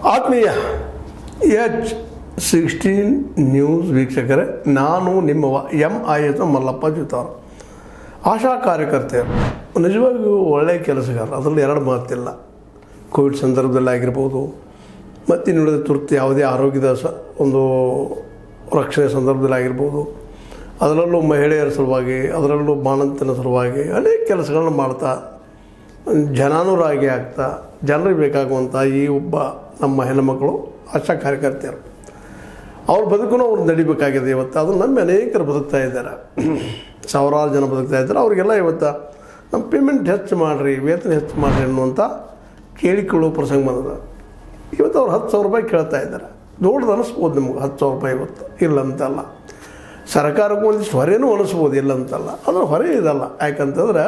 ಆತ್ಮೀಯ H16 news ವೀಕ್ಷಕರೇ, ನಾನು ನಿಮ್ಮವ MIS ಮಲ್ಲಪ್ಪ ಜೂತಾರ್. ಆಶಾ ಕಾರ್ಯಕರ್ತೆಯರು ನಿಜವಾಗಿಯೂ ಒಳ್ಳೆಯ ಕೆಲಸಗಾರರು, ಅದರಲ್ಲಿ ಎರಡು ಮಾತಿಲ್ಲ. ಕೋವಿಡ್ ಸಂದರ್ಭದಲ್ಲಿ ಆಗಿರ್ಬೋದು, ಮತ್ತು ಇನ್ನುಳಿದ ತುರ್ತು ಯಾವುದೇ ಆರೋಗ್ಯದ ಒಂದು ರಕ್ಷಣೆ ಸಂದರ್ಭದಲ್ಲಿ ಆಗಿರ್ಬೋದು, ಅದರಲ್ಲೂ ಮಹಿಳೆಯರ ಸಲುವಾಗಿ, ಅದರಲ್ಲೂ ಬಾಣಂತನ ಸಲುವಾಗಿ ಅನೇಕ ಕೆಲಸಗಳನ್ನು ಮಾಡ್ತಾ ಜನಾನುರಾಗಿ ಆಗ್ತಾ ಜನರಿಗೆ ಬೇಕಾಗುವಂಥ ಈ ಒಬ್ಬ ನಮ್ಮ ಹೆಣ್ಣುಮಕ್ಕಳು ಆಶಾ ಕಾರ್ಯಕರ್ತೆಯರು. ಅವ್ರ ಬದುಕನ್ನು ಅವ್ರು ನಡಿಬೇಕಾಗಿದೆ. ಇವತ್ತು ಅದನ್ನು ನಂಬಿ ಅನೇಕರು ಬದುಕ್ತಾ ಇದ್ದಾರೆ, ಸಾವಿರಾರು ಜನ ಬದುಕ್ತಾ ಇದ್ದಾರೆ. ಅವರಿಗೆಲ್ಲ ಇವತ್ತು ನಮ್ಮ ಪೇಮೆಂಟ್ ಹೆಚ್ಚು ಮಾಡಿರಿ, ವೇತನ ಹೆಚ್ಚು ಮಾಡಿರಿ ಅನ್ನುವಂಥ ಕೇಳಿಕೊಳ್ಳುವ ಪ್ರಸಂಗ ಬಂದದ. ಇವತ್ತು ಅವ್ರು 10,000 ರೂಪಾಯಿ ಕೇಳ್ತಾ ಇದ್ದಾರೆ. ದೊಡ್ಡದು ಅನಿಸ್ಬೋದು ನಿಮ್ಗೆ 10,000 ರೂಪಾಯಿ ಇವತ್ತು, ಇಲ್ಲಂತಲ್ಲ. ಸರ್ಕಾರಕ್ಕೂ ಒಂದಿಷ್ಟು ಹೊರೆನೂ ಅನಿಸ್ಬೋದು, ಇಲ್ಲಂತಲ್ಲ. ಅದರ ಹೊರೆ ಇದಲ್ಲ. ಯಾಕಂತಂದ್ರೆ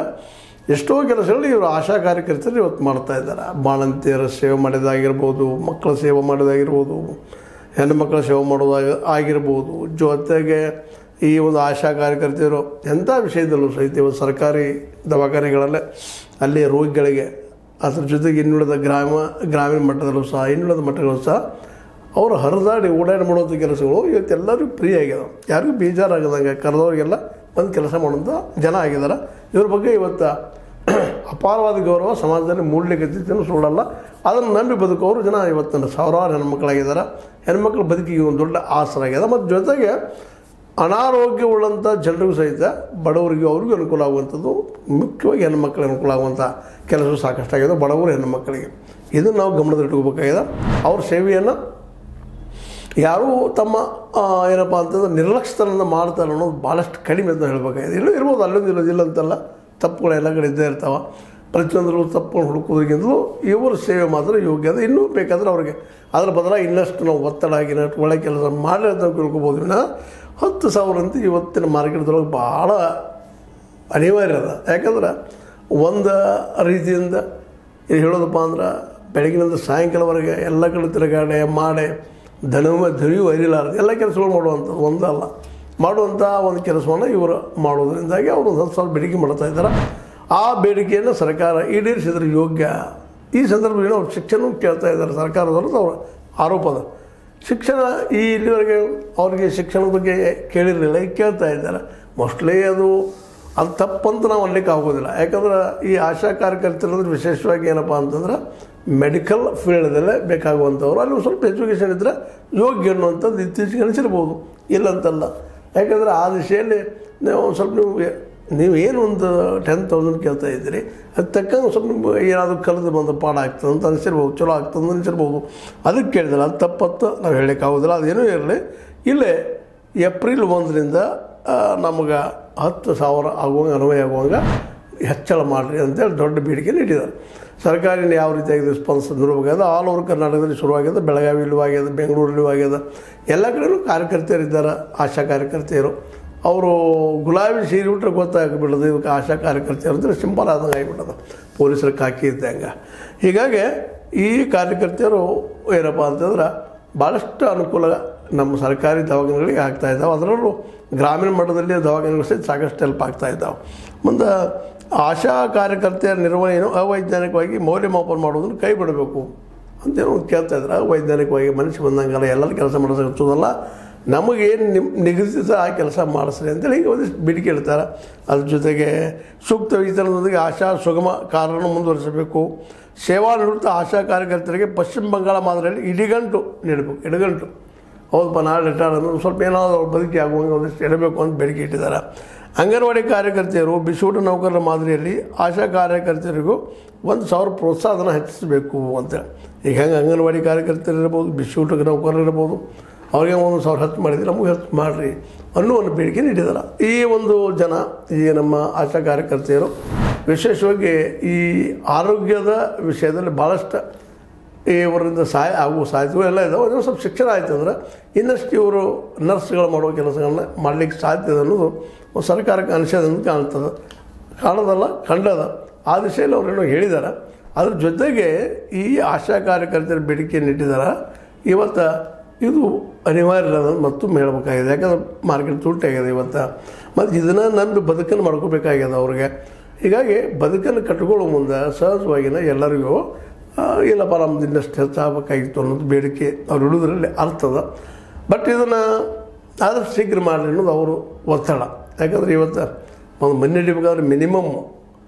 ಎಷ್ಟೋ ಕೆಲಸಗಳು ಇವರು ಆಶಾ ಕಾರ್ಯಕರ್ತರು ಇವತ್ತು ಮಾಡ್ತಾ ಇದ್ದಾರೆ. ಬಾಣಂತಿಯರ ಸೇವೆ ಮಾಡೋದಾಗಿರ್ಬೋದು, ಮಕ್ಕಳ ಸೇವೆ ಮಾಡೋದಾಗಿರ್ಬೋದು, ಹೆಣ್ಣು ಮಕ್ಕಳ ಸೇವೆ ಮಾಡೋದಾಗಿರ್ಬೋದು, ಜೊತೆಗೆ ಈ ಒಂದು ಆಶಾ ಕಾರ್ಯಕರ್ತರು ಎಂಥ ವಿಷಯದಲ್ಲೂ ಸಹಿತ ಇವತ್ತು ಸರ್ಕಾರಿ ದವಾಖಾನೆಗಳಲ್ಲೇ ಅಲ್ಲಿ ರೋಗಿಗಳಿಗೆ, ಅದ್ರ ಜೊತೆಗೆ ಇನ್ನುಳಿದ ಗ್ರಾಮೀಣ ಮಟ್ಟದಲ್ಲೂ ಸಹ, ಇನ್ನುಳಿದ ಮಟ್ಟಗಳು ಸಹ ಅವರು ಹರಿದಾಡಿ ಓಡಾಡಿ ಮಾಡುವಂಥ ಕೆಲಸಗಳು ಇವತ್ತೆಲ್ಲರಿಗೂ ಫ್ರೀ ಆಗ್ಯದ. ಯಾರಿಗೂ ಬೇಜಾರಾಗದಂಗೆ ಕರೆದವ್ರಿಗೆಲ್ಲ ಒಂದು ಕೆಲಸ ಮಾಡೋಂಥ ಜನ ಆಗಿದ್ದಾರೆ. ಇವ್ರ ಬಗ್ಗೆ ಇವತ್ತು ಅಪಾರವಾದ ಗೌರವ ಸಮಾಜದಲ್ಲಿ ಮೂಡಲಿಕ್ಕೆ ಸುಳ್ಳಲ್ಲ. ಅದನ್ನು ನಂಬಿ ಬದುಕೋರು ಜನ ಇವತ್ತು ಸಾವಿರಾರು ಹೆಣ್ಮಕ್ಳಾಗಿದ್ದಾರೆ. ಹೆಣ್ಮಕ್ಳ ಬದುಕಿಗೆ ಒಂದು ದೊಡ್ಡ ಆಸರ ಆಗ್ಯದ. ಮತ್ತು ಜೊತೆಗೆ ಅನಾರೋಗ್ಯವುಳ್ಳಂಥ ಜನರಿಗೂ ಸಹಿತ ಬಡವರಿಗೂ ಅವ್ರಿಗೂ ಅನುಕೂಲ ಆಗುವಂಥದ್ದು, ಮುಖ್ಯವಾಗಿ ಹೆಣ್ಮಕ್ಳಿಗೆ ಅನುಕೂಲ ಆಗುವಂಥ ಕೆಲಸ ಸಾಕಷ್ಟು ಆಗಿದೆ ಬಡವರು ಹೆಣ್ಣುಮಕ್ಕಳಿಗೆ. ಇದನ್ನು ನಾವು ಗಮನದಲ್ಲಿಟ್ಕೋಬೇಕಾಗಿದೆ. ಅವ್ರ ಸೇವೆಯನ್ನು ಯಾರೂ ತಮ್ಮ ಏನಪ್ಪ ಅಂತಂದ್ರೆ ನಿರ್ಲಕ್ಷ್ಯತನದಿಂದ ಮಾಡ್ತಾರೆ ಅನ್ನೋದು ಭಾಳಷ್ಟು ಕಡಿಮೆ ಅಂತ ಹೇಳಬೇಕಾಗಿದೆ. ಇಲ್ಲೂ ಇರ್ಬೋದು, ಅಲ್ಲೊಂದು ಇರೋದಿಲ್ಲ ಅಂತಲ್ಲ, ತಪ್ಪುಗಳು ಎಲ್ಲ ಕಡೆ ಇದ್ದೇ ಇರ್ತಾವೆ. ಪ್ರತಿಯೊಂದರಲ್ಲೂ ತಪ್ಪುಗಳು ಹುಡುಕೋದ್ರಿಗಿಂತಲೂ ಇವರ ಸೇವೆ ಮಾತ್ರ ಯೋಗ್ಯ ಅದು. ಇನ್ನೂ ಬೇಕಾದ್ರೆ ಅವ್ರಿಗೆ ಅದರ ಬದಲಾಗಿ ಇನ್ನಷ್ಟು ನಾವು ಒತ್ತಡ ಆಗಿ ಒಳ್ಳೆ ಕೆಲಸ ಮಾಡಿ ಅಂತ ತಿಳ್ಕೊಬೋದು. ಇನ್ನು 10,000 ಅಂತ ಇವತ್ತಿನ ಮಾರ್ಕೆಟ್ದೊಳಗೆ ಭಾಳ ಅನಿವಾರ್ಯ ಅದ. ಯಾಕಂದ್ರೆ ಒಂದು ರೀತಿಯಿಂದ ಇದು ಹೇಳೋದಪ್ಪ ಅಂದ್ರೆ ಬೆಳಗಿನಿಂದ ಸಾಯಂಕಾಲವರೆಗೆ ಎಲ್ಲ ಕಡೆ ತಿರುಗಾಡೆ ಮಾಡಿ ಧನಿಯೂ ಅರಿಲಾರದು ಎಲ್ಲ ಕೆಲಸಗಳು ಮಾಡುವಂಥದ್ದು ಒಂದಲ್ಲ, ಮಾಡುವಂಥ ಒಂದು ಕೆಲಸವನ್ನು ಇವರು ಮಾಡೋದ್ರಿಂದಾಗಿ ಅವರು 10,000 ಬೇಡಿಕೆ ಮಾಡ್ತಾ ಇದ್ದಾರೆ. ಆ ಬೇಡಿಕೆಯನ್ನು ಸರ್ಕಾರ ಈಡೇರಿಸಿದ್ರೆ ಯೋಗ್ಯ. ಈ ಸಂದರ್ಭದಲ್ಲಿ ಅವ್ರು ಶಿಕ್ಷಣ ಕೇಳ್ತಾ ಇದ್ದಾರೆ ಸರ್ಕಾರದವರು. ಅವರ ಆರೋಪ ಅದ ಶಿಕ್ಷಣ ಇಲ್ಲಿವರೆಗೆ ಅವ್ರಿಗೆ ಶಿಕ್ಷಣದ ಬಗ್ಗೆ ಕೇಳಿರಲಿಲ್ಲ, ಈಗ ಕೇಳ್ತಾ ಇದ್ದಾರೆ. ಮೋಸ್ಟ್ಲಿ ಅದು ತಪ್ಪಂತ ನಾವು ಅನ್ಲಿಕ್ಕೆ ಆಗೋದಿಲ್ಲ. ಯಾಕಂದ್ರೆ ಈ ಆಶಾ ಕಾರ್ಯಕರ್ತರಂದ್ರೆ ವಿಶೇಷವಾಗಿ ಏನಪ್ಪ ಅಂತಂದ್ರೆ ಮೆಡಿಕಲ್ ಫೀಲ್ಡ್ದಲ್ಲೇ ಬೇಕಾಗುವಂಥವ್ರು. ಅಲ್ಲಿ ಒಂದು ಸ್ವಲ್ಪ ಎಜುಕೇಷನ್ ಇದ್ದರೆ ಯೋಗ್ಯ ಅನ್ನುವಂಥದ್ದು ಇತ್ತೀಚೆಗೆ ಅನಿಸಿರ್ಬೋದು, ಇಲ್ಲಂತಲ್ಲ. ಯಾಕಂದರೆ ಆ ದಿಶೆಯಲ್ಲಿ ನಾವು ಸ್ವಲ್ಪ ನೀವು ಏನು ಒಂದು 10,000 ಕೇಳ್ತಾ ಇದ್ದೀರಿ, ಅದು ತಕ್ಕಂಗೆ ಸ್ವಲ್ಪ ನಿಮ್ಗೆ ಏನಾದರೂ ಕಲಿದು ಬಂದು ಪಾಠ ಆಗ್ತದೆ ಅಂತ ಅನಿಸಿರ್ಬೋದು, ಚಲೋ ಆಗ್ತದೆ ಅಂತ ಅನಿಸಿರ್ಬೋದು. ಅದಕ್ಕೆ ಕೇಳಿದ್ರೆ ಅದು ತಪ್ಪತ್ತು ನಾವು ಹೇಳೋಕ್ಕಾಗೋದಿಲ್ಲ. ಅದೇನೂ ಇರಲಿ. ಇಲ್ಲೇ ಏಪ್ರಿಲ್ 1ರಿಂದ ನಮಗೆ 10,000 ಆಗುವಂಗೆ ಅನ್ವಯ ಆಗುವಂಗೆ ಹೆಚ್ಚಳ ಮಾಡಿರಿ ಅಂತೇಳಿ ದೊಡ್ಡ ಬೇಡಿಕೆ ನೀಡಿದ್ದಾರೆ. ಸರ್ಕಾರಿನ ಯಾವ ರೀತಿಯಾಗಿ ರೆಸ್ಪಾನ್ಸ್ ನೋಡಬೇಕಾದ ಆಲ್ ಓವರ್ ಕರ್ನಾಟಕದಲ್ಲಿ ಶುರುವಾಗ್ಯದ. ಬೆಳಗಾವಿಯಲ್ಲೂ ಆಗ್ಯದ, ಬೆಂಗಳೂರಲ್ಲೂ ಆಗ್ಯದ, ಎಲ್ಲ ಕಡೆಯೂ ಕಾರ್ಯಕರ್ತೆಯರಿದ್ದಾರೆ. ಆಶಾ ಕಾರ್ಯಕರ್ತೆಯರು ಅವರು ಗುಲಾಬಿ ಸೀರೆ ಬಿಟ್ಟರೆ ಗೊತ್ತಾಗಿಬಿಡೋದು ಇದಕ್ಕೆ ಆಶಾ ಕಾರ್ಯಕರ್ತೆಯರು ಅಂದರೆ ಸಿಂಪಲ್ ಆದಂಗೆ ಆಗಿಬಿಟ್ಟದ, ಪೊಲೀಸರಿಗೆ ಹಾಕಿ ಇದ್ದಂಗೆ. ಹೀಗಾಗಿ ಈ ಕಾರ್ಯಕರ್ತೆಯರು ಏನಪ್ಪ ಅಂತಂದ್ರೆ ಭಾಳಷ್ಟು ಅನುಕೂಲ ನಮ್ಮ ಸರ್ಕಾರಿ ದವಾಖಾನೆಗಳಿಗೆ ಆಗ್ತಾಯಿದ್ದಾವೆ. ಅದರಲ್ಲೂ ಗ್ರಾಮೀಣ ಮಟ್ಟದಲ್ಲಿ ದವಾಖಾನೆಗಳು ಸಹಿತ ಸಾಕಷ್ಟು ಹೆಲ್ಪ್ ಆಗ್ತಾಯಿದ್ದಾವೆ. ಮುಂದೆ ಆಶಾ ಕಾರ್ಯಕರ್ತೆಯರ ನಿರ್ವಹಣೆಯನ್ನು ಅವೈಜ್ಞಾನಿಕವಾಗಿ ಮೌಲ್ಯಮಾಪನ ಮಾಡೋದನ್ನು ಕೈ ಬಿಡಬೇಕು ಅಂತೇನೋ ಕೇಳ್ತಾ ಇದ್ದಾರೆ. ಅವೈಜ್ಞಾನಿಕವಾಗಿ ಮನುಷ್ಯ ಬಂದಂಗೆಲ್ಲ ಎಲ್ಲರೂ ಕೆಲಸ ಮಾಡೋದಲ್ಲ, ನಮಗೇನು ನಿಗದಿತ ಆ ಕೆಲಸ ಮಾಡಿಸ್ರಿ ಅಂತೇಳಿ ಈಗ ಒಂದಿಷ್ಟು ಬೇಡಿಕೆ ಇಡ್ತಾರೆ. ಅದ್ರ ಜೊತೆಗೆ ಸೂಕ್ತ ವಿತರಣದೊಂದಿಗೆ ಆಶಾ ಸುಗಮ ಕಾರ್ಯವನ್ನು ಮುಂದುವರಿಸಬೇಕು. ಸೇವಾ ನಿವೃತ್ತ ಆಶಾ ಕಾರ್ಯಕರ್ತರಿಗೆ ಪಶ್ಚಿಮ ಬಂಗಾಳ ಮಾದರಿಯಲ್ಲಿ ಇಡಿಗಂಟು ನೀಡಬೇಕು. ಇಡಗಂಟು ಹೌದಪ್ಪ, ನಾಳೆ ರಿಟೈರ್ ಅಂದ್ರೆ ಸ್ವಲ್ಪ ಏನಾದರೂ ಅವ್ರ ಬದುಕಿ ಆಗುವಂಗೆ ಒಂದಿಷ್ಟು ಇಡಬೇಕು ಅಂತ ಬೇಡಿಕೆ ಇಟ್ಟಿದ್ದಾರೆ. ಅಂಗನವಾಡಿ ಕಾರ್ಯಕರ್ತೆಯರು ಬಿಸಿಯೂಟ ನೌಕರರ ಮಾದರಿಯಲ್ಲಿ ಆಶಾ ಕಾರ್ಯಕರ್ತರಿಗೂ 1,000 ಪ್ರೋತ್ಸಾಹನ ಹೆಚ್ಚಿಸಬೇಕು ಅಂತೇಳಿ. ಈಗ ಹೆಂಗೆ ಅಂಗನವಾಡಿ ಕಾರ್ಯಕರ್ತರು ಇರ್ಬೋದು, ಬಿಸಿಯೂಟ ನೌಕರರು ಇರ್ಬೋದು, ಅವ್ರಿಗೆ 1,000 ಹೆಚ್ಚು ಮಾಡಿದ್ರೆ ನಮಗೆ ಹೆಚ್ಚು ಮಾಡಿರಿ ಅನ್ನೋ ಒಂದು ಬೇಡಿಕೆ ನೀಡಿದ್ದಾರೆ. ಈ ಒಂದು ಜನ ಈ ನಮ್ಮ ಆಶಾ ಕಾರ್ಯಕರ್ತೆಯರು ವಿಶೇಷವಾಗಿ ಈ ಆರೋಗ್ಯದ ವಿಷಯದಲ್ಲಿ ಭಾಳಷ್ಟು ಇವರಿಂದ ಆಗುವ ಸಾಧ್ಯತೆ ಎಲ್ಲ ಇದ್ದಾವೆ. ಅದನ್ನು ಸ್ವಲ್ಪ ಶಿಕ್ಷಣ ಆಯಿತು ಅಂದ್ರೆ ಇನ್ನಷ್ಟು ಇವರು ನರ್ಸ್ಗಳು ಮಾಡುವ ಕೆಲಸಗಳನ್ನ ಮಾಡಲಿಕ್ಕೆ ಸಾಧ್ಯ ಅನ್ನೋದು ಸರ್ಕಾರಕ್ಕೆ ಅನಿಸೋದಂತ ಕಾಣೋದಲ್ಲ, ಕಂಡದ. ಆ ದಿಶೆಯಲ್ಲಿ ಅವರೇನೋ ಹೇಳಿದ್ದಾರೆ. ಅದ್ರ ಜೊತೆಗೆ ಈ ಆಶಾ ಕಾರ್ಯಕರ್ತರ ಬೇಡಿಕೆ ನೀಡಿದ್ದಾರೆ. ಇವತ್ತು ಇದು ಅನಿವಾರ್ಯ ಅನ್ನೋದು ಮತ್ತೊಮ್ಮೆ ಹೇಳಬೇಕಾಗಿದೆ. ಯಾಕಂದ್ರೆ ಮಾರ್ಕೆಟ್ ತುಟ್ಟಾಗಿದೆ ಇವತ್ತು. ಮತ್ತು ಇದನ್ನು ನಂಬಿ ಬದುಕನ್ನು ಮಾಡ್ಕೋಬೇಕಾಗ್ಯದ ಅವ್ರಿಗೆ. ಹೀಗಾಗಿ ಬದುಕನ್ನು ಕಟ್ಕೊಳ್ಳೋ ಮುಂದೆ ಸಹಜವಾಗಿನ ಎಲ್ಲರಿಗೂ ಇಲ್ಲಪ್ಪ ನಮ್ದು ಇನ್ನಷ್ಟು ಹೆಚ್ಚಾಗಬೇಕಾಗಿತ್ತು ಅನ್ನೋದು ಬೇಡಿಕೆ ಅವ್ರು ಹಿಡಿದ್ರಲ್ಲಿ ಅರ್ಥದ. ಬಟ್ ಇದನ್ನು ಆದಷ್ಟು ಶೀಘ್ರ ಮಾಡಲಿ ಅನ್ನೋದು ಅವರು ಒತ್ತಡ. ಯಾಕಂದರೆ ಇವತ್ತು ಒಂದು ಮನೆ ಹಿಡಿಬೇಕಾದ್ರೆ ಮಿನಿಮಮ್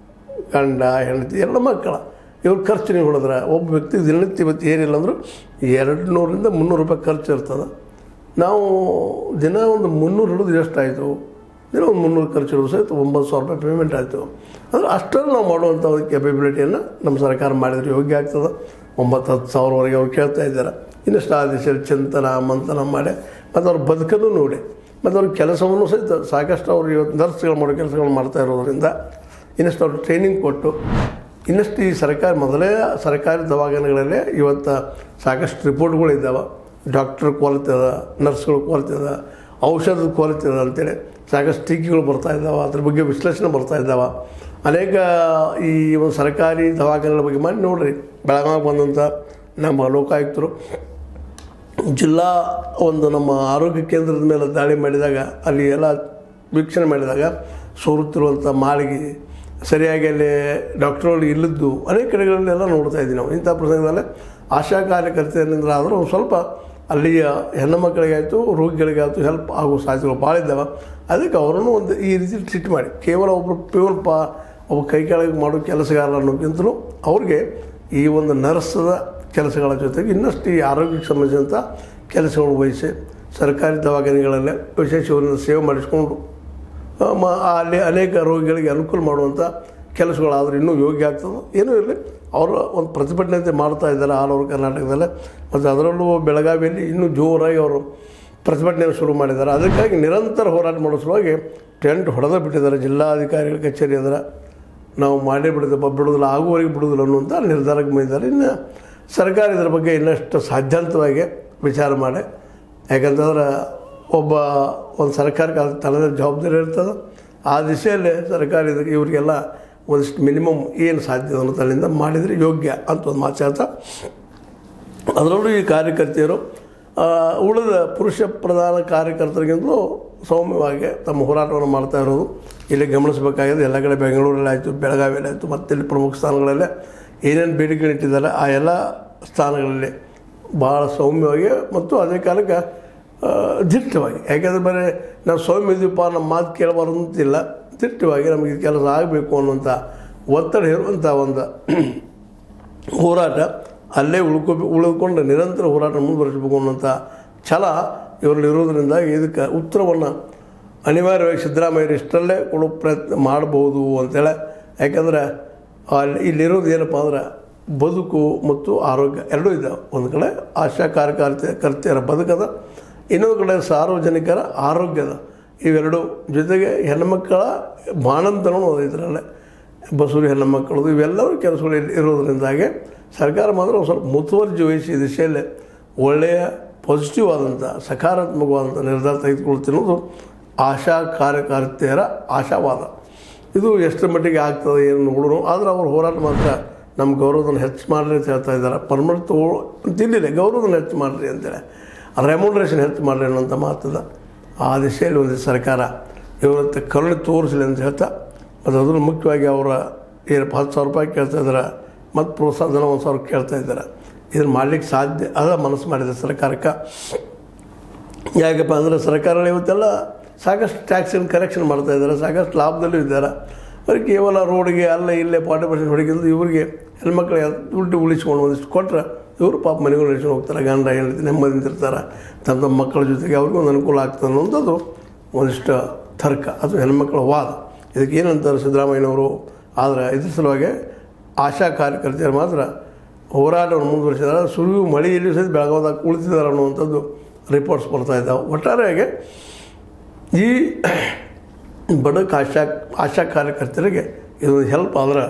ಗಂಡ ಹೆಂಡತಿ ಎರಡು ಮಕ್ಕಳ ಇವ್ರ ಖರ್ಚು ನೀವು ಹೊಡೆದ್ರೆ ಒಬ್ಬ ವ್ಯಕ್ತಿ ದಿನನಿತ್ಯ ಇವತ್ತು ಏನಿಲ್ಲ ಅಂದರೂ 200ರಿಂದ 300 ರೂಪಾಯಿ ಖರ್ಚು ಇರ್ತದೆ. ನಾವು ದಿನ ಒಂದು 300 ಹಿಡಿದು ಎಷ್ಟಾಯಿತು, ದಿನ ಒಂದು 300 ಖರ್ಚು ಹಿಡಿದು ಸಹಿತ 9,000 ರೂಪಾಯಿ ಪೇಮೆಂಟ್ ಆಯಿತು. ಅಂದರೆ ಅಷ್ಟರಲ್ಲಿ ನಾವು ಮಾಡುವಂಥ ಒಂದು ಕೆಪಬಿಲಿಟಿಯನ್ನು ನಮ್ಮ ಸರ್ಕಾರ ಮಾಡಿದರೆ ಯೋಗ್ಯ ಆಗ್ತದೆ. 9-10 ಸಾವಿರವರೆಗೆ ಅವ್ರು ಕೇಳ್ತಾ ಇದ್ದಾರೆ. ಇನ್ನಷ್ಟು ಆ ದಿಶೆಯಲ್ಲಿ ಚಿಂತನ ಮಂಥನ ಮಾಡಿ ಮತ್ತು ಅವ್ರ ಬದುಕನ್ನು ನೋಡಿ ಮತ್ತು ಅವ್ರ ಕೆಲಸವನ್ನು ಸಹಿತ ಸಾಕಷ್ಟು ಅವರು ಇವತ್ತು ನರ್ಸ್ಗಳು ಮಾಡೋ ಕೆಲಸಗಳು ಮಾಡ್ತಾ ಇರೋದರಿಂದ ಇನ್ನಷ್ಟು ಅವ್ರು ಟ್ರೈನಿಂಗ್ ಕೊಟ್ಟು ಇನ್ನಷ್ಟು ಈ ಮೊದಲೇ ಸರ್ಕಾರಿ ದವಾಖಾನೆಗಳಲ್ಲೇ ಇವತ್ತು ಸಾಕಷ್ಟು ರಿಪೋರ್ಟ್ಗಳಿದ್ದಾವೆ. ಡಾಕ್ಟ್ರ್ ಕೊರತೆ ಅದ, ನರ್ಸ್ಗಳು ಕೊರತೆ ಅದ, ಔಷಧದ ಕೊರತೆ ಅದ ಅಂತೇಳಿ ಸಾಕಷ್ಟು ಟೀಕೆಗಳು ಬರ್ತಾಯಿದ್ದಾವೆ. ಅದ್ರ ಬಗ್ಗೆ ವಿಶ್ಲೇಷಣೆ ಬರ್ತಾಯಿದ್ದಾವೆ. ಅನೇಕ ಈ ಒಂದು ಸರ್ಕಾರಿ ದವಾಖಾನೆಗಳ ಬಗ್ಗೆ ಮಾಡಿ ನೋಡಿರಿ. ಬೆಳಗಾವಿ ಬಂದಂಥ ನಮ್ಮ ಲೋಕಾಯುಕ್ತರು ಜಿಲ್ಲಾ ಒಂದು ನಮ್ಮ ಆರೋಗ್ಯ ಕೇಂದ್ರದ ಮೇಲೆ ದಾಳಿ ಮಾಡಿದಾಗ ಅಲ್ಲಿ ಎಲ್ಲ ವೀಕ್ಷಣೆ ಮಾಡಿದಾಗ ಸೋರುತ್ತಿರುವಂಥ ಮಾಳಿಗೆ ಸರಿಯಾಗಿ ಅಲ್ಲಿ ಡಾಕ್ಟ್ರುಗಳು ಇಲ್ಲದ್ದು ಅನೇಕ ಕಡೆಗಳನ್ನೆಲ್ಲ ನೋಡ್ತಾ ಇದ್ದೀವಿ ನಾವು. ಇಂಥ ಪ್ರಸಂಗದಲ್ಲೇ ಆಶಾ ಕಾರ್ಯಕರ್ತೆಯರಿಂದ ಆದರೂ ಒಂದು ಸ್ವಲ್ಪ ಅಲ್ಲಿಯ ಹೆಣ್ಣು ಮಕ್ಕಳಿಗಾಯಿತು ರೋಗಿಗಳಿಗಾಯಿತು ಹೆಲ್ಪ್ ಆಗೋ ಸಾಧ್ಯತೆಗಳು ಭಾಳ ಇದ್ದಾವೆ. ಅದಕ್ಕೆ ಅವರನ್ನು ಒಂದು ಈ ರೀತಿ ಟ್ರೀಟ್ ಮಾಡಿ ಕೇವಲ ಒಬ್ಬರು ಒಬ್ಬ ಕೈ ಕೆಳಗೆ ಮಾಡೋ ಕೆಲಸಗಾರ ಅನ್ನೋಕ್ಕಿಂತಲೂ ಅವ್ರಿಗೆ ಈ ಒಂದು ನರ್ಸದ ಕೆಲಸಗಳ ಜೊತೆಗೆ ಇನ್ನಷ್ಟು ಈ ಆರೋಗ್ಯಕ್ಕೆ ಸಂಬಂಧಿಸಿದಂಥ ಕೆಲಸಗಳು ವಹಿಸಿ ಸರ್ಕಾರಿ ದವಾಖಾನೆಗಳಲ್ಲೇ ವಿಶೇಷವಾಗಿ ಸೇವೆ ಮಾಡಿಸ್ಕೊಂಡು ಅಲ್ಲಿ ಅನೇಕ ರೋಗಿಗಳಿಗೆ ಅನುಕೂಲ ಮಾಡುವಂಥ ಕೆಲಸಗಳಾದರೂ ಇನ್ನೂ ಯೋಗ್ಯ ಆಗ್ತದೆ. ಏನೂ ಇರಲಿ, ಅವರು ಒಂದು ಪ್ರತಿಭಟನೆ ಮಾಡ್ತಾ ಇದ್ದಾರೆ ಆಲ್ ಓವರ್ ಕರ್ನಾಟಕದಲ್ಲೇ. ಮತ್ತು ಅದರಲ್ಲೂ ಬೆಳಗಾವಿಯಲ್ಲಿ ಇನ್ನೂ ಜೋರಾಗಿ ಅವರು ಪ್ರತಿಭಟನೆಯನ್ನು ಶುರು ಮಾಡಿದ್ದಾರೆ. ಅದಕ್ಕಾಗಿ ನಿರಂತರ ಹೋರಾಟ ಮಾಡೋ ಸಲುವಾಗಿ ಟೆಂಟ್ ಹೊಡೆದ ಬಿಟ್ಟಿದ್ದಾರೆ. ಜಿಲ್ಲಾಧಿಕಾರಿಗಳ ಕಚೇರಿ ಅಂದರೆ ನಾವು ಮಾಡೇ ಬಿಡೋದಿಲ್ಲ ಆಗುವವರೆಗೆ ಬಿಡೋದಿಲ್ಲ ಅನ್ನುವಂಥ ನಿರ್ಧಾರಕ್ಕೆ ಬಂದಿದ್ದಾರೆ. ಇನ್ನು ಸರ್ಕಾರ ಇದರ ಬಗ್ಗೆ ಇನ್ನಷ್ಟು ಸಾಧ್ಯಂತವಾಗಿ ವಿಚಾರ ಮಾಡಿ, ಯಾಕಂತಂದ್ರೆ ಒಂದು ಸರ್ಕಾರಕ್ಕೆ ಅದು ತನ್ನದೇ ಜವಾಬ್ದಾರಿ ಇರ್ತದೆ. ಆ ದಿಶೆಯಲ್ಲಿ ಸರ್ಕಾರ ಇವರಿಗೆಲ್ಲ ಒಂದಿಷ್ಟು ಮಿನಿಮಮ್ ಏನು ಸಾಧ್ಯ ಅನ್ನೋ ತನ್ನಿಂದ ಮಾಡಿದರೆ ಯೋಗ್ಯ ಅಂತ ಒಂದು ಮಾತಾಡ್ತಾ, ಅದರಲ್ಲೂ ಈ ಕಾರ್ಯಕರ್ತೆಯರು ಉಳಿದ ಪುರುಷ ಪ್ರಧಾನ ಕಾರ್ಯಕರ್ತರಿಗಿಂತಲೂ ಸೌಮ್ಯವಾಗಿ ತಮ್ಮ ಹೋರಾಟವನ್ನು ಮಾಡ್ತಾ ಇರೋದು ಇಲ್ಲಿ ಗಮನಿಸಬೇಕಾಗಿದೆ. ಎಲ್ಲ ಕಡೆ ಬೆಂಗಳೂರಲ್ಲಿ ಆಯಿತು, ಬೆಳಗಾವಿಯಲ್ಲಿ ಆಯಿತು, ಮತ್ತು ಇಲ್ಲಿ ಪ್ರಮುಖ ಸ್ಥಾನಗಳಲ್ಲೇ ಏನೇನು ಬೇಡಿಕೆಗಳಿಟ್ಟಿದ್ದಾರೆ ಆ ಎಲ್ಲ ಸ್ಥಾನಗಳಲ್ಲಿ ಭಾಳ ಸೌಮ್ಯವಾಗಿ ಮತ್ತು ಅದೇ ಕಾಲಕ್ಕೆ ದಿಟ್ಟವಾಗಿ, ಯಾಕೆಂದರೆ ಬರೀ ನಾವು ಸೌಮ್ಯ ಇದ್ದೀವಪ್ಪ ನಮ್ಮ ಮಾತು ಕೇಳಬಾರ್ದು ಅಂತಿಲ್ಲ, ದಿಟ್ಟವಾಗಿ ನಮಗೆ ಕೆಲಸ ಆಗಬೇಕು ಅನ್ನುವಂಥ ಒತ್ತಡ ಇರುವಂಥ ಒಂದು ಹೋರಾಟ ಅಲ್ಲೇ ಉಳಿದುಕೊಂಡು ನಿರಂತರ ಹೋರಾಟ ಮುಂದುವರಿಸಬೇಕು ಅನ್ನೋಂಥ ಛಲ ಇವರಲ್ಲಿ ಇರೋದರಿಂದ ಇದಕ್ಕೆ ಉತ್ತರವನ್ನು ಅನಿವಾರ್ಯವಾಗಿ ಸಿದ್ದರಾಮಯ್ಯರು ಇಷ್ಟರಲ್ಲೇ ಕೊಡೋ ಪ್ರಯತ್ನ ಮಾಡ್ಬೋದು ಅಂತೇಳಿ. ಯಾಕಂದರೆ ಇಲ್ಲಿರೋದು ಏನಪ್ಪ ಅಂದ್ರೆ ಬದುಕು ಮತ್ತು ಆರೋಗ್ಯ ಎರಡೂ ಇದ್ದಾವೆ. ಒಂದು ಕಡೆ ಆಶಾ ಕಾರ್ಯಕರ್ತೆಯರ ಬದುಕದ, ಇನ್ನೊಂದು ಕಡೆ ಸಾರ್ವಜನಿಕರ ಆರೋಗ್ಯದ. ಇವೆರಡು ಜೊತೆಗೆ ಹೆಣ್ಣುಮಕ್ಕಳ ಬಾಣಂತನೂ ಇದರಲ್ಲೇ ಬಸೂರಿ ಹೆಣ್ಣುಮಕ್ಕಳದು ಇವೆಲ್ಲರೂ ಕೆಲಸಗಳು ಇರೋದರಿಂದಾಗಿ ಸರ್ಕಾರ ಮಾತ್ರ ಒಂದು ಸ್ವಲ್ಪ ಮುತುವರ್ಜಿ ವಹಿಸಿ ದಿಶೆಯಲ್ಲಿ ಒಳ್ಳೆಯ ಪಾಸಿಟಿವ್ ಆದಂಥ ಸಕಾರಾತ್ಮಕವಾದಂಥ ನಿರ್ಧಾರ ತೆಗೆದುಕೊಳ್ತಿರೋದು ಆಶಾ ಕಾರ್ಯಕರ್ತೆಯರ ಆಶಾವಾದ. ಇದು ಎಷ್ಟರ ಮಟ್ಟಿಗೆ ಆಗ್ತದೆ ಏನು ನೋಡೋಣ. ಆದರೆ ಅವ್ರ ಹೋರಾಟ ಮಾತ್ರ ನಮ್ಮ ಗೌರವವನ್ನು ಹೆಚ್ಚು ಮಾಡಿರಿ ಅಂತ ಹೇಳ್ತಾ ಇದ್ದಾರೆ. ಪರ್ಮನೆಂಟ್ ಅಂತಿಲ್ಲ, ಗೌರವವನ್ನು ಹೆಚ್ಚು ಮಾಡಿರಿ ಅಂತೇಳಿ, ರೆಮ್ಯುನರೇಷನ್ ಹೆಚ್ಚು ಮಾಡಿರಿ ಅನ್ನೋಂಥ ಮಾತದ. ಆ ದಿಶೆಯಲ್ಲಿ ಒಂದು ಸರ್ಕಾರ ಇವತ್ತು ಕರುಣೆ ತೋರಿಸಲಿ ಅಂತ ಹೇಳ್ತಾ, ಮತ್ತು ಅದನ್ನು ಮುಖ್ಯವಾಗಿ ಅವರ ಏನು 10,000 ರೂಪಾಯಿ ಕೇಳ್ತಾ ಇದ್ದಾರೆ ಮತ್ತು ಪ್ರೋತ್ಸಾಹಧನ 1,000 ಕೇಳ್ತಾ ಇದ್ದಾರೆ. ಇದನ್ನು ಮಾಡಲಿಕ್ಕೆ ಸಾಧ್ಯ ಅದ ಮನಸ್ಸು ಮಾಡಿದೆ ಸರ್ಕಾರಕ್ಕೆ. ಯಾಕಪ್ಪ ಅಂದರೆ ಸರ್ಕಾರಗಳು ಇವತ್ತೆಲ್ಲ ಸಾಕಷ್ಟು ಟ್ಯಾಕ್ಸನ್ನು ಕರೆಕ್ಷನ್ ಮಾಡ್ತಾಯಿದ್ದಾರೆ, ಸಾಕಷ್ಟು ಲಾಭದಲ್ಲೂ ಇದ್ದಾರೆ. ಬರೀ ಕೇವಲ ರೋಡಿಗೆ ಅಲ್ಲೇ ಇಲ್ಲೇ 40% ಹೊಡಿಗಿಂದು ಇವರಿಗೆ ಹೆಣ್ಮಕ್ಳಿಗೆ ದುಡ್ಡು ಉಳಿಸ್ಕೊಂಡು ಒಂದಿಷ್ಟು ಕೊಟ್ಟರೆ ಇವರು ಪಾಪ ಮನೆಗಳು ನಡೆಸ್ಕೊಂಡು ಹೋಗ್ತಾರೆ. ಗಂಡ ಹೆಂಡತಿ ನೆಮ್ಮದಿಯಿಂದ ಇರ್ತಾರೆ, ತಮ್ಮ ಮಕ್ಕಳ ಜೊತೆಗೆ ಅವ್ರಿಗೂ ಒಂದು ಅನುಕೂಲ ಆಗ್ತದೆ ಅನ್ನೋಂಥದ್ದು ಒಂದಿಷ್ಟು ತರ್ಕ, ಅದು ಹೆಣ್ಮಕ್ಳ ವಾದ. ಇದಕ್ಕೆ ಏನಂತಾರೆ ಸಿದ್ದರಾಮಯ್ಯನವರು. ಆದರೆ ಇದ್ರ ಸಲುವಾಗಿ ಆಶಾ ಕಾರ್ಯಕರ್ತೆಯರು ಮಾತ್ರ ಹೋರಾಟವನ್ನು ಮುಂದುವರಿಸಿದ್ದಾರೆ. ಸುರಿವು ಮಳೆಯಲ್ಲಿ ಸಹಿತ ಬೆಳಗಾವದಾಗ ಕುಳಿತಿದ್ದಾರೆ ಅನ್ನುವಂಥದ್ದು ರಿಪೋರ್ಟ್ಸ್ ಬರ್ತಾಯಿದ್ದಾವೆ. ಒಟ್ಟಾರೆಯಾಗಿ ಈ ಬಡಕ ಆಶಾ ಕಾರ್ಯಕರ್ತರಿಗೆ ಇದೊಂದು ಹೆಲ್ಪ್ ಆದ್ರೆ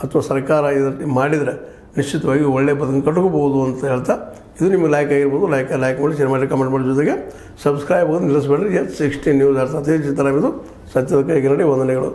ಅಥವಾ ಸರ್ಕಾರ ಇದನ್ನು ಮಾಡಿದರೆ ನಿಶ್ಚಿತವಾಗಿ ಒಳ್ಳೆಯ ಬದುಕು ಕಟ್ಕೋಬೋದು ಅಂತ ಹೇಳ್ತಾ, ಇದು ನಿಮಗೆ ಲೈಕ್ ಆಗಿರ್ಬೋದು. ಲೈಕ್ ಮಾಡಿ, ಶೇರ್ ಮಾಡಿ, ಕಮೆಂಟ್ ಮಾಡಿ, ಜೊತೆಗೆ ಸಬ್ಸ್ಕ್ರೈಬ್ ಆಗೋದು ನಿಲ್ಲಿಸಬೇಡ್ರಿ. S16 ನ್ಯೂಸ್ ಅರ್ಥ ಇದು ಸತ್ಯದ ಕೈಗೆ ನೋಡಿ ವಂದನೆಗಳು.